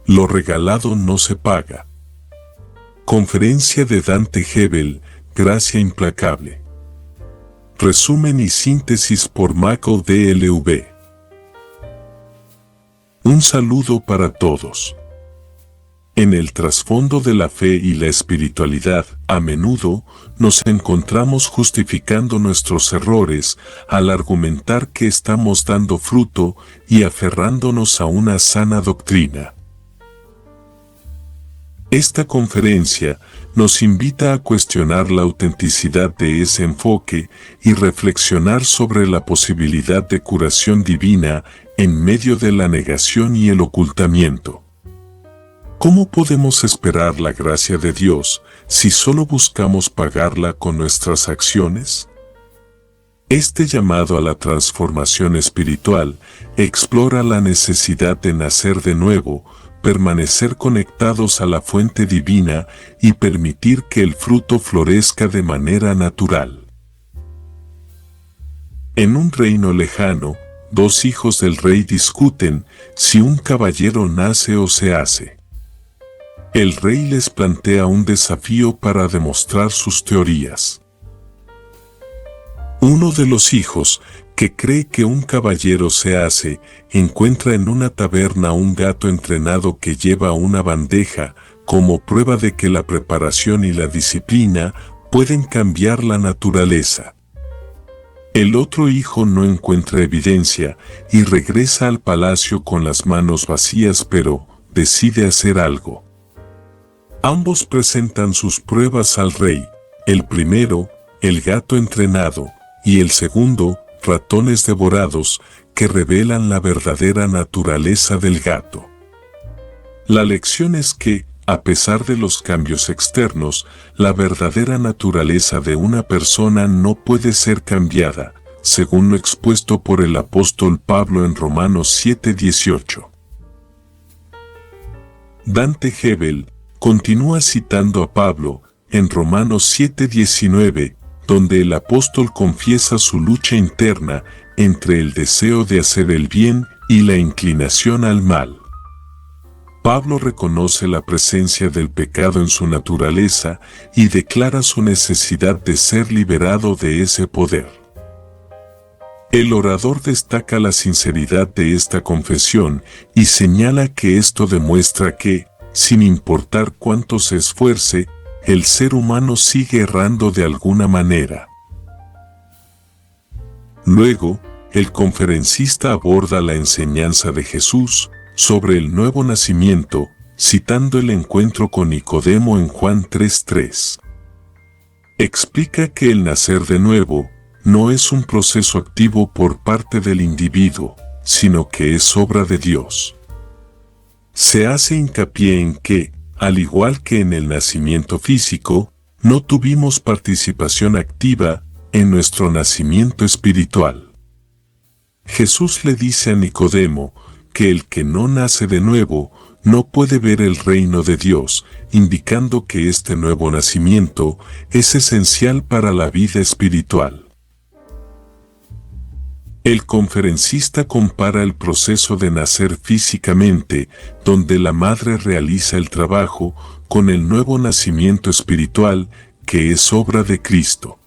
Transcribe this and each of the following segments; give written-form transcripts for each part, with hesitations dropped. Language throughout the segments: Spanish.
Lo regalado no se paga. Conferencia de Dante Gebel, Gracia implacable. Resumen y síntesis por Michael D.L.V. Un saludo para todos. En el trasfondo de la fe y la espiritualidad, a menudo, nos encontramos justificando nuestros errores al argumentar que estamos dando fruto y aferrándonos a una sana doctrina. Esta conferencia nos invita a cuestionar la autenticidad de ese enfoque y reflexionar sobre la posibilidad de curación divina en medio de la negación y el ocultamiento. ¿Cómo podemos esperar la gracia de Dios si solo buscamos pagarla con nuestras acciones? Este llamado a la transformación espiritual explora la necesidad de nacer de nuevo, permanecer conectados a la fuente divina y permitir que el fruto florezca de manera natural. En un reino lejano, dos hijos del rey discuten si un caballero nace o se hace. El rey les plantea un desafío para demostrar sus teorías. Uno de los hijos, que cree que un caballero se hace, encuentra en una taberna un gato entrenado que lleva una bandeja, como prueba de que la preparación y la disciplina pueden cambiar la naturaleza. El otro hijo no encuentra evidencia y regresa al palacio con las manos vacías, pero decide hacer algo. Ambos presentan sus pruebas al rey, el primero, el gato entrenado, y el segundo, ratones devorados, que revelan la verdadera naturaleza del gato. La lección es que, a pesar de los cambios externos, la verdadera naturaleza de una persona no puede ser cambiada, según lo expuesto por el apóstol Pablo en Romanos 7:18. Dante Gebel continúa citando a Pablo en Romanos 7:19, donde el apóstol confiesa su lucha interna entre el deseo de hacer el bien y la inclinación al mal. Pablo reconoce la presencia del pecado en su naturaleza y declara su necesidad de ser liberado de ese poder. El orador destaca la sinceridad de esta confesión y señala que esto demuestra que, sin importar cuánto se esfuerce, el ser humano sigue errando de alguna manera. Luego, el conferencista aborda la enseñanza de Jesús sobre el nuevo nacimiento, citando el encuentro con Nicodemo en Juan 3:3. Explica que el nacer de nuevo no es un proceso activo por parte del individuo, sino que es obra de Dios. Se hace hincapié en que, al igual que en el nacimiento físico, no tuvimos participación activa en nuestro nacimiento espiritual. Jesús le dice a Nicodemo que el que no nace de nuevo no puede ver el reino de Dios, indicando que este nuevo nacimiento es esencial para la vida espiritual. El conferencista compara el proceso de nacer físicamente, donde la madre realiza el trabajo, con el nuevo nacimiento espiritual, que es obra de Cristo.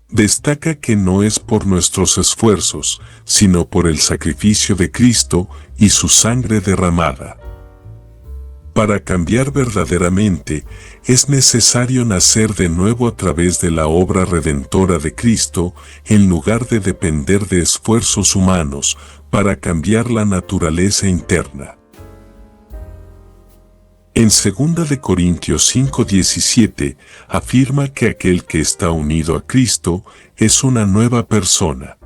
Destaca que no es por nuestros esfuerzos, sino por el sacrificio de Cristo y su sangre derramada. Para cambiar verdaderamente, es necesario nacer de nuevo a través de la obra redentora de Cristo, en lugar de depender de esfuerzos humanos, para cambiar la naturaleza interna. En 2 de Corintios 5:17 afirma que aquel que está unido a Cristo es una nueva persona.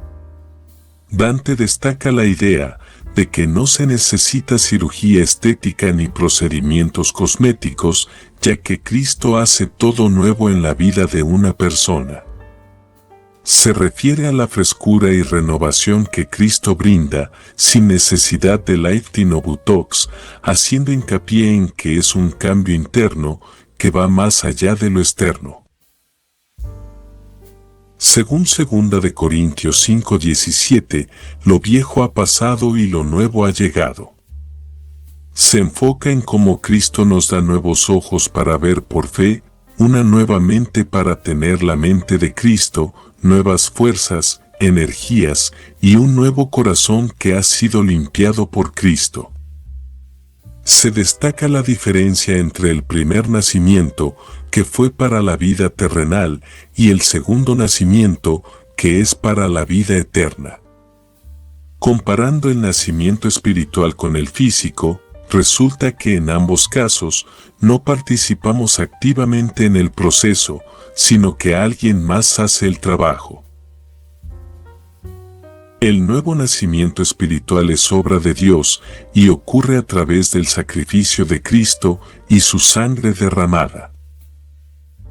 Dante destaca la idea de que no se necesita cirugía estética ni procedimientos cosméticos, ya que Cristo hace todo nuevo en la vida de una persona. Se refiere a la frescura y renovación que Cristo brinda sin necesidad de lifting o botox, haciendo hincapié en que es un cambio interno que va más allá de lo externo. Según 2 de Corintios 5:17, lo viejo ha pasado y lo nuevo ha llegado. Se enfoca en cómo Cristo nos da nuevos ojos para ver por fe, una nueva mente para tener la mente de Cristo, nuevas fuerzas, energías y un nuevo corazón que ha sido limpiado por Cristo. Se destaca la diferencia entre el primer nacimiento, que fue para la vida terrenal, y el segundo nacimiento, que es para la vida eterna. Comparando el nacimiento espiritual con el físico, resulta que en ambos casos no participamos activamente en el proceso, sino que alguien más hace el trabajo. El nuevo nacimiento espiritual es obra de Dios y ocurre a través del sacrificio de Cristo y su sangre derramada.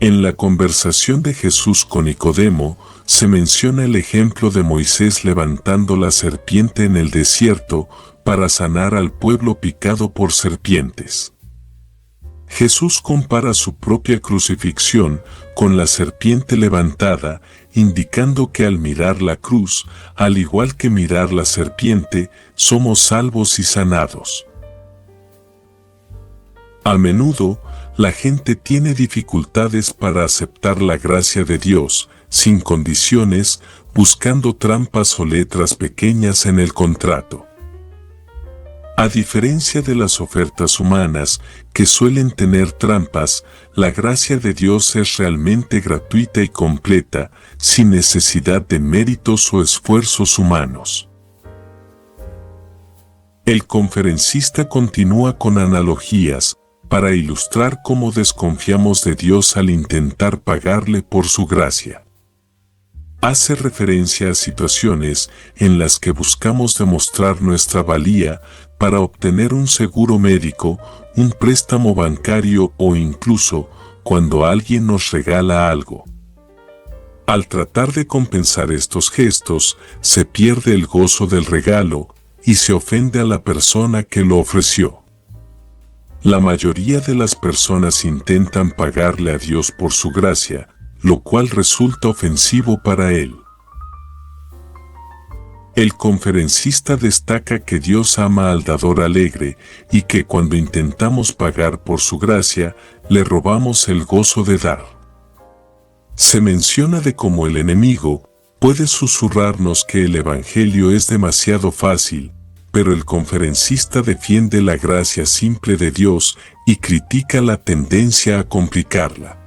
En la conversación de Jesús con Nicodemo, se menciona el ejemplo de Moisés levantando la serpiente en el desierto para sanar al pueblo picado por serpientes. Jesús compara su propia crucifixión con la serpiente levantada, indicando que al mirar la cruz, al igual que mirar la serpiente, somos salvos y sanados. A menudo, la gente tiene dificultades para aceptar la gracia de Dios, sin condiciones, buscando trampas o letras pequeñas en el contrato. A diferencia de las ofertas humanas, que suelen tener trampas, la gracia de Dios es realmente gratuita y completa, sin necesidad de méritos o esfuerzos humanos. El conferencista continúa con analogías, para ilustrar cómo desconfiamos de Dios al intentar pagarle por su gracia. Hace referencia a situaciones en las que buscamos demostrar nuestra valía para obtener un seguro médico, un préstamo bancario o incluso cuando alguien nos regala algo. Al tratar de compensar estos gestos, se pierde el gozo del regalo y se ofende a la persona que lo ofreció. La mayoría de las personas intentan pagarle a Dios por su gracia, lo cual resulta ofensivo para Él. El conferencista destaca que Dios ama al dador alegre y que cuando intentamos pagar por su gracia, le robamos el gozo de dar. Se menciona de cómo el enemigo puede susurrarnos que el Evangelio es demasiado fácil, pero el conferencista defiende la gracia simple de Dios y critica la tendencia a complicarla.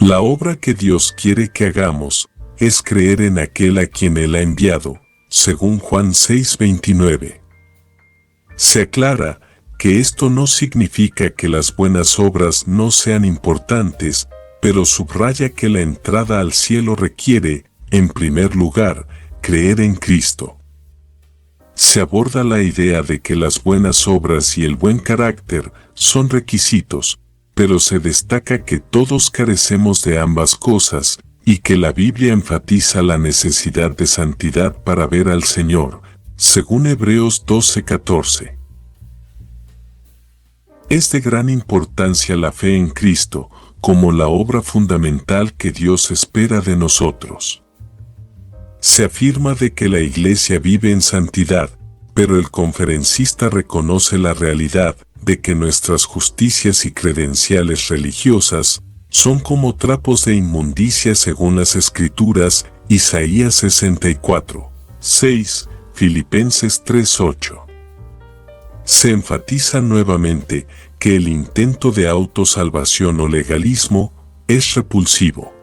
La obra que Dios quiere que hagamos es creer en aquel a quien Él ha enviado, según Juan 6:29. Se aclara que esto no significa que las buenas obras no sean importantes, pero subraya que la entrada al cielo requiere, en primer lugar, creer en Cristo. Se aborda la idea de que las buenas obras y el buen carácter son requisitos, pero se destaca que todos carecemos de ambas cosas y que la Biblia enfatiza la necesidad de santidad para ver al Señor, según Hebreos 12:14. Es de gran importancia la fe en Cristo, como la obra fundamental que Dios espera de nosotros. Se afirma de que la Iglesia vive en santidad, pero el conferencista reconoce la realidad de que nuestras justicias y credenciales religiosas son como trapos de inmundicia según las Escrituras, Isaías 64:6, Filipenses 3:8. Se enfatiza nuevamente que el intento de autosalvación o legalismo es repulsivo.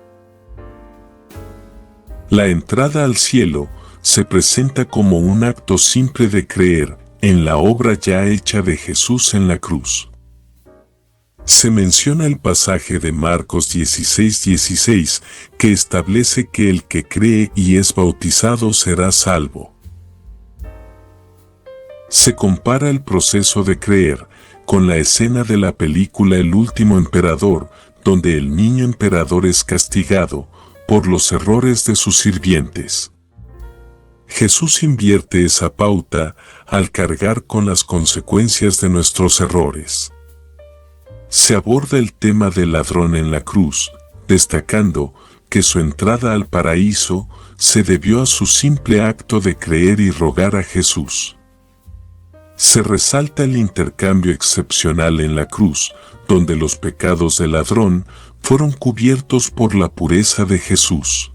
La entrada al cielo se presenta como un acto simple de creer en la obra ya hecha de Jesús en la cruz. Se menciona el pasaje de Marcos 16:16 que establece que el que cree y es bautizado será salvo. Se compara el proceso de creer con la escena de la película El último emperador, donde el niño emperador es castigado por los errores de sus sirvientes. Jesús invierte esa pauta al cargar con las consecuencias de nuestros errores. Se aborda el tema del ladrón en la cruz, destacando que su entrada al paraíso se debió a su simple acto de creer y rogar a Jesús. Se resalta el intercambio excepcional en la cruz, donde los pecados del ladrón fueron cubiertos por la pureza de Jesús.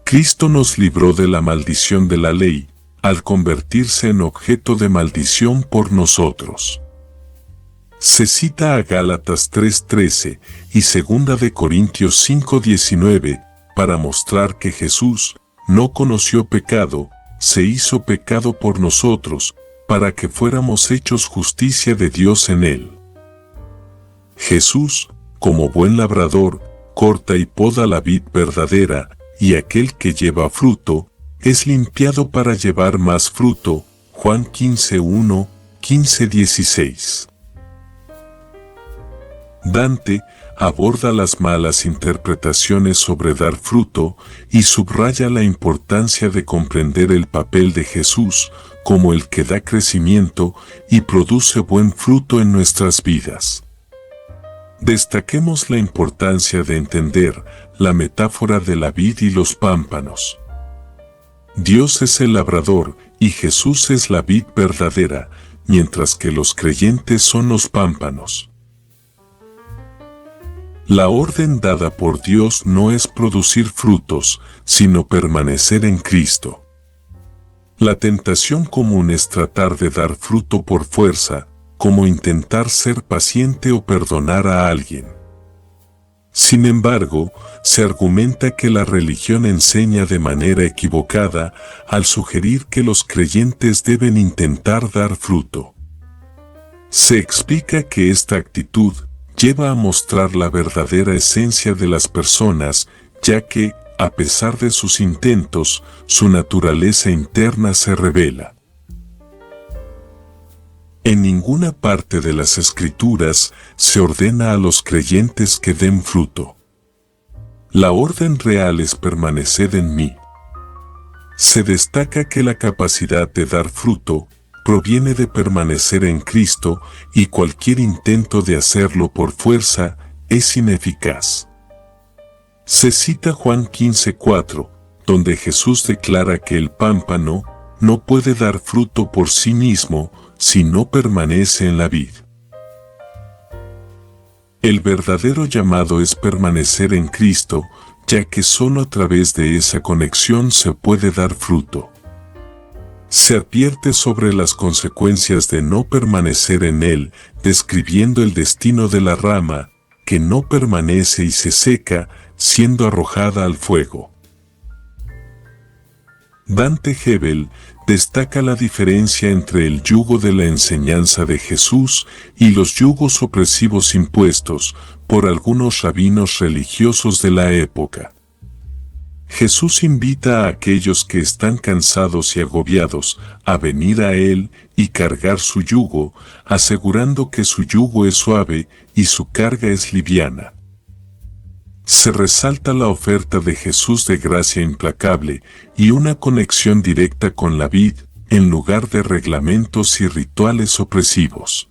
Cristo nos libró de la maldición de la ley, al convertirse en objeto de maldición por nosotros. Se cita a Gálatas 3:13 y 2 de Corintios 5:19 para mostrar que Jesús no conoció pecado, se hizo pecado por nosotros, para que fuéramos hechos justicia de Dios en él. Jesús, como buen labrador, corta y poda la vid verdadera, y aquel que lleva fruto, es limpiado para llevar más fruto. Juan 15:1, 15:16. Dante aborda las malas interpretaciones sobre dar fruto y subraya la importancia de comprender el papel de Jesús como el que da crecimiento y produce buen fruto en nuestras vidas. Destaquemos la importancia de entender la metáfora de la vid y los pámpanos. Dios es el labrador y Jesús es la vid verdadera, mientras que los creyentes son los pámpanos. La orden dada por Dios no es producir frutos, sino permanecer en Cristo. La tentación común es tratar de dar fruto por fuerza, como intentar ser paciente o perdonar a alguien. Sin embargo, se argumenta que la religión enseña de manera equivocada al sugerir que los creyentes deben intentar dar fruto. Se explica que esta actitud lleva a mostrar la verdadera esencia de las personas, ya que, a pesar de sus intentos, su naturaleza interna se revela. En ninguna parte de las Escrituras se ordena a los creyentes que den fruto. La orden real es permaneced en mí. Se destaca que la capacidad de dar fruto proviene de permanecer en Cristo y cualquier intento de hacerlo por fuerza es ineficaz. Se cita Juan 15:4, donde Jesús declara que el pámpano no puede dar fruto por sí mismo si no permanece en la vid. El verdadero llamado es permanecer en Cristo, ya que solo a través de esa conexión se puede dar fruto. Se advierte sobre las consecuencias de no permanecer en Él, describiendo el destino de la rama, que no permanece y se seca, siendo arrojada al fuego. Dante Gebel destaca la diferencia entre el yugo de la enseñanza de Jesús y los yugos opresivos impuestos por algunos rabinos religiosos de la época. Jesús invita a aquellos que están cansados y agobiados a venir a Él y cargar su yugo, asegurando que su yugo es suave y su carga es liviana. Se resalta la oferta de Jesús de gracia implacable y una conexión directa con la vid, en lugar de reglamentos y rituales opresivos.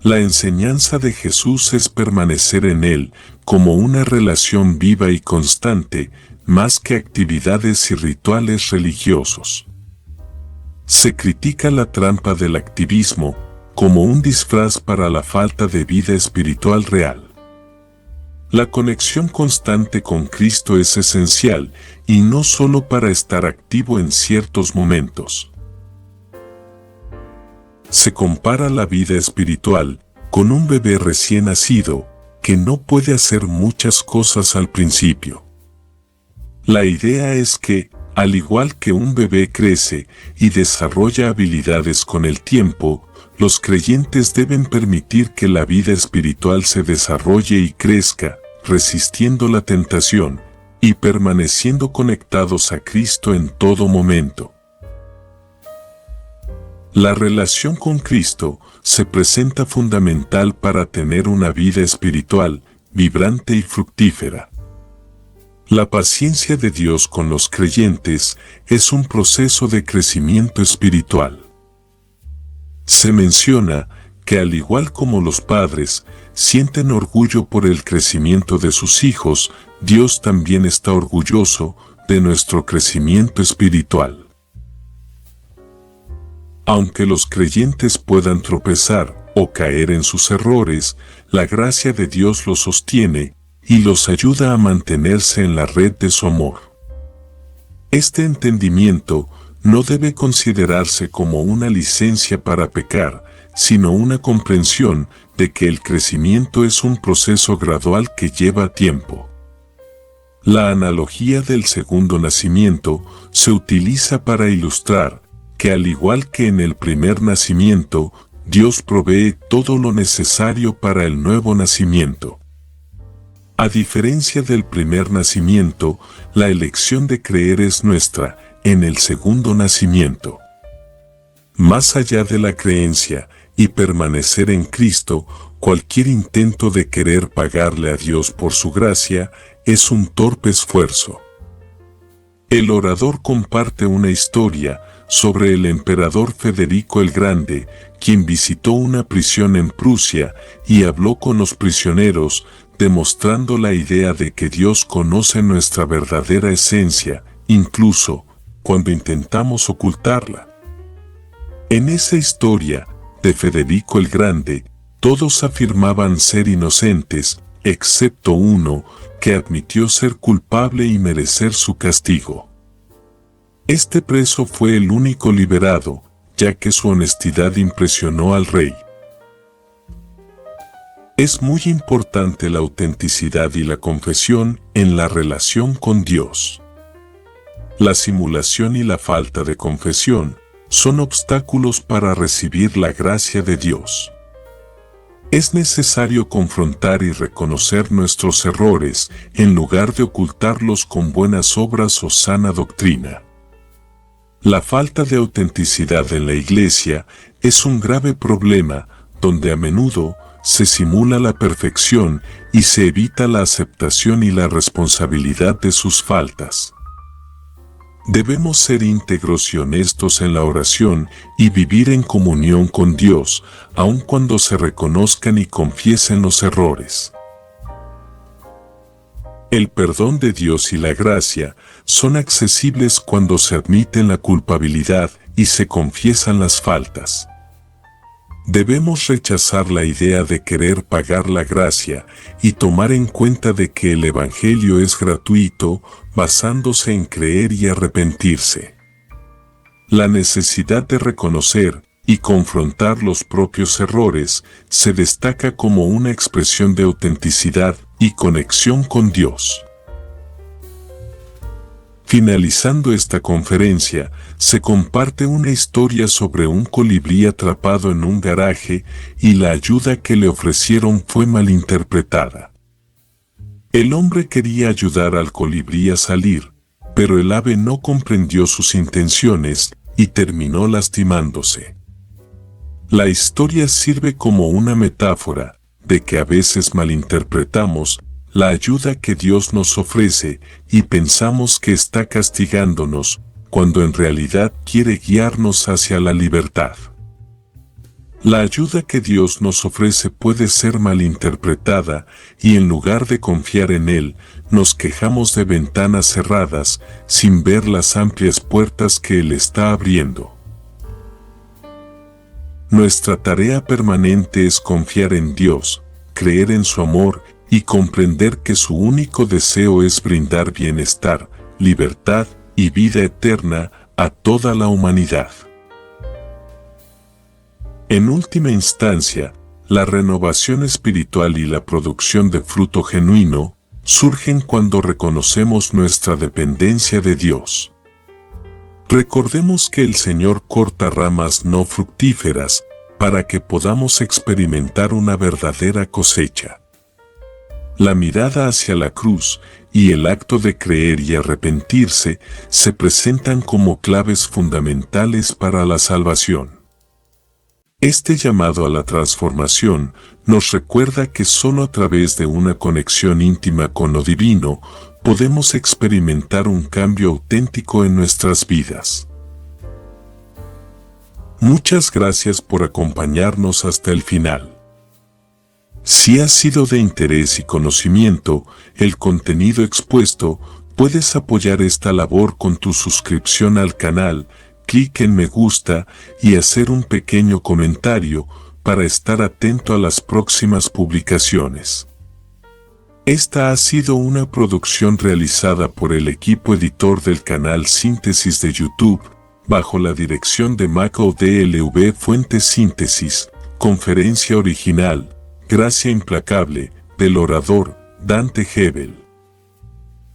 La enseñanza de Jesús es permanecer en Él como una relación viva y constante, más que actividades y rituales religiosos. Se critica la trampa del activismo como un disfraz para la falta de vida espiritual real. La conexión constante con Cristo es esencial y no solo para estar activo en ciertos momentos. Se compara la vida espiritual con un bebé recién nacido que no puede hacer muchas cosas al principio. La idea es que, al igual que un bebé crece y desarrolla habilidades con el tiempo, los creyentes deben permitir que la vida espiritual se desarrolle y crezca, resistiendo la tentación y permaneciendo conectados a Cristo en todo momento. La relación con Cristo se presenta fundamental para tener una vida espiritual, vibrante y fructífera. La paciencia de Dios con los creyentes es un proceso de crecimiento espiritual. Se menciona que al igual como los padres sienten orgullo por el crecimiento de sus hijos, Dios también está orgulloso de nuestro crecimiento espiritual. Aunque los creyentes puedan tropezar o caer en sus errores, la gracia de Dios los sostiene y los ayuda a mantenerse en la red de su amor. Este entendimiento no debe considerarse como una licencia para pecar, sino una comprensión de que el crecimiento es un proceso gradual que lleva tiempo. La analogía del segundo nacimiento se utiliza para ilustrar que al igual que en el primer nacimiento, Dios provee todo lo necesario para el nuevo nacimiento. A diferencia del primer nacimiento, la elección de creer es nuestra en el segundo nacimiento. Más allá de la creencia y permanecer en Cristo, cualquier intento de querer pagarle a Dios por su gracia es un torpe esfuerzo. El orador comparte una historia sobre el emperador Federico el Grande, quien visitó una prisión en Prusia y habló con los prisioneros, demostrando la idea de que Dios conoce nuestra verdadera esencia, incluso cuando intentamos ocultarla. En esa historia de Federico el Grande, todos afirmaban ser inocentes, excepto uno, que admitió ser culpable y merecer su castigo. Este preso fue el único liberado, ya que su honestidad impresionó al rey. Es muy importante la autenticidad y la confesión en la relación con Dios. La simulación y la falta de confesión son obstáculos para recibir la gracia de Dios. Es necesario confrontar y reconocer nuestros errores en lugar de ocultarlos con buenas obras o sana doctrina. La falta de autenticidad en la iglesia es un grave problema donde a menudo se simula la perfección y se evita la aceptación y la responsabilidad de sus faltas. Debemos ser íntegros y honestos en la oración y vivir en comunión con Dios, aun cuando se reconozcan y confiesen los errores. El perdón de Dios y la gracia son accesibles cuando se admiten la culpabilidad y se confiesan las faltas. Debemos rechazar la idea de querer pagar la gracia y tomar en cuenta de que el Evangelio es gratuito, basándose en creer y arrepentirse. La necesidad de reconocer y confrontar los propios errores se destaca como una expresión de autenticidad y conexión con Dios. Finalizando esta conferencia, se comparte una historia sobre un colibrí atrapado en un garaje y la ayuda que le ofrecieron fue malinterpretada. El hombre quería ayudar al colibrí a salir, pero el ave no comprendió sus intenciones y terminó lastimándose. La historia sirve como una metáfora de que a veces malinterpretamos la ayuda que Dios nos ofrece y pensamos que está castigándonos, cuando en realidad quiere guiarnos hacia la libertad. La ayuda que Dios nos ofrece puede ser malinterpretada y en lugar de confiar en Él, nos quejamos de ventanas cerradas sin ver las amplias puertas que Él está abriendo. Nuestra tarea permanente es confiar en Dios, creer en su amor y comprender que su único deseo es brindar bienestar, libertad y vida eterna a toda la humanidad. En última instancia, la renovación espiritual y la producción de fruto genuino surgen cuando reconocemos nuestra dependencia de Dios. Recordemos que el Señor corta ramas no fructíferas para que podamos experimentar una verdadera cosecha. La mirada hacia la cruz y el acto de creer y arrepentirse se presentan como claves fundamentales para la salvación. Este llamado a la transformación nos recuerda que solo a través de una conexión íntima con lo divino podemos experimentar un cambio auténtico en nuestras vidas. Muchas gracias por acompañarnos hasta el final. Si ha sido de interés y conocimiento el contenido expuesto, puedes apoyar esta labor con tu suscripción al canal, clic en me gusta y hacer un pequeño comentario para estar atento a las próximas publicaciones. Esta ha sido una producción realizada por el equipo editor del canal Síntesis de YouTube, bajo la dirección de Maco DLV Fuentes Síntesis, conferencia original, Gracia Implacable, del orador Dante Gebel.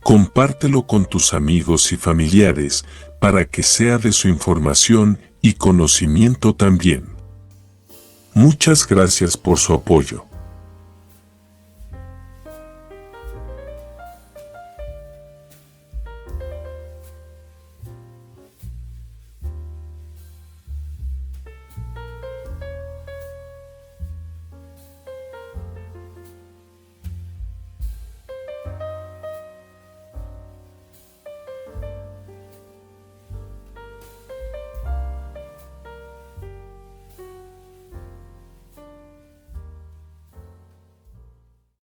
Compártelo con tus amigos y familiares para que sea de su información y conocimiento también. Muchas gracias por su apoyo.